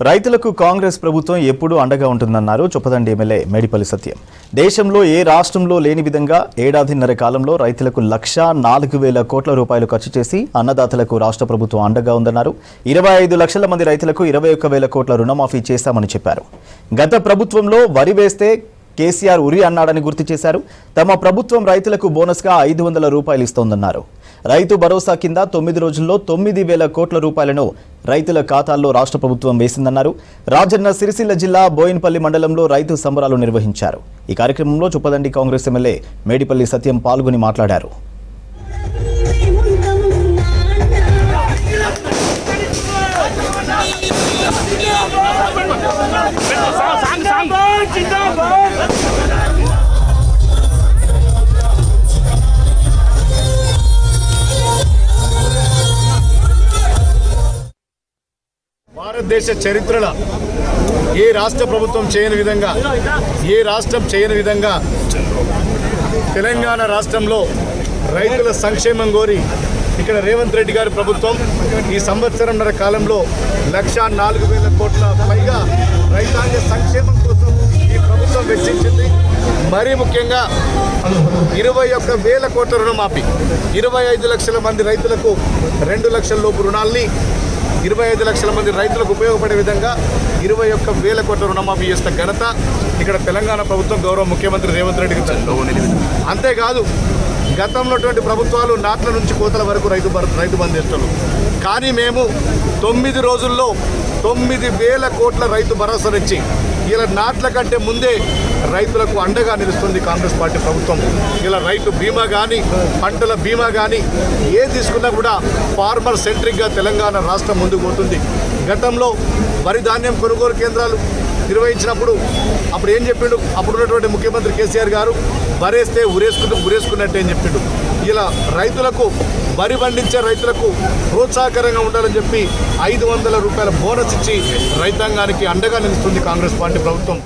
రైతులకు కాంగ్రెస్ ప్రభుత్వం ఎప్పుడూ అండగా ఉంటుందన్నారు చొప్పదండి ఎమ్మెల్యే మేడిపల్లి సత్యం. దేశంలో ఏ రాష్ట్రంలో లేని విధంగా ఏడాదిన్నర కాలంలో రైతులకు 1,04,000 కోట్ల రూపాయలు ఖర్చు చేసి అన్నదాతలకు రాష్ట్ర ప్రభుత్వం అండగా ఉందన్నారు. 25 లక్షల మంది రైతులకు 21,000 కోట్ల రుణమాఫీ చేశామని చెప్పారు. గత ప్రభుత్వంలో వరి వేస్తే కేసీఆర్ ఉరి అన్నాడని గుర్తు చేశారు. తమ ప్రభుత్వం రైతులకు బోనస్గా 500 రూపాయలు ఇస్తోందన్నారు. రైతు భరోసా కింద 9 రోజుల్లో 9,000 కోట్ల రూపాయలను రైతుల ఖాతాల్లో రాష్ట్ర ప్రభుత్వం వేసిందన్నారు. రాజన్న సిరిసిల్ల జిల్లా బోయిన్పల్లి మండలంలో రైతు సంబరాలు నిర్వహించారు. ఈ కార్యక్రమంలో చొప్పదండి కాంగ్రెస్ ఎమ్మెల్యే మేడిపల్లి సత్యం పాల్గొని మాట్లాడారు. భారతదేశ చరిత్రలో ఏ రాష్ట్ర ప్రభుత్వం చేయని విధంగా తెలంగాణ రాష్ట్రంలో రైతుల సంక్షేమం కోరి ఇక్కడ రేవంత్ రెడ్డి గారి ప్రభుత్వం ఈ సంవత్సరంన్నర కాలంలో 1,04,000 కోట్ల పైగా రైతాంగ సంక్షేమం కోసం ఈ ప్రభుత్వం వెచ్చించింది. మరీ ముఖ్యంగా 21,000 కోట్ల రుణమాఫీ, 25 లక్షల మంది రైతులకు 2 లక్షల లోపు రుణాల్ని 25 లక్షల మంది రైతులకు ఉపయోగపడే విధంగా 21,000 కోట్ల రుణమాఫీ చేసిన ఘనత ఇక్కడ తెలంగాణ ప్రభుత్వం గౌరవ ముఖ్యమంత్రి రేవంత్ రెడ్డికి. అంతేకాదు గతంలో ప్రభుత్వాలు నాట్ల నుంచి కోతల వరకు రైతు బంధు చేస్తున్నారు. కానీ మేము 9 రోజుల్లో 9,000 కోట్ల రైతు భరోసానిచ్చి ఇలా నాట్ల కంటే ముందే రైతులకు అండగా నిలుస్తుంది కాంగ్రెస్ పార్టీ ప్రభుత్వం. ఇలా రైతు బీమా కానీ, పంటల బీమా కానీ ఏ తీసుకున్నా కూడా ఫార్మర్ సెంట్రిక్గా తెలంగాణ రాష్ట్రం ముందుకు పోతుంది. గతంలో వరి ధాన్యం కొనుగోలు కేంద్రాలు నిర్వహించినప్పుడు అప్పుడు ఏం చెప్పిండు అప్పుడున్నటువంటి ముఖ్యమంత్రి కేసీఆర్ గారు, వరేస్తే ఉరేసుకున్నట్టే అని చెప్పిండు. ఇలా రైతులకు, వరి పండించే రైతులకు ప్రోత్సాహకరంగా ఉండాలని చెప్పి 500 రూపాయల బోనస్ ఇచ్చి రైతాంగానికి అండగా నిలుస్తుంది కాంగ్రెస్ పార్టీ ప్రభుత్వం.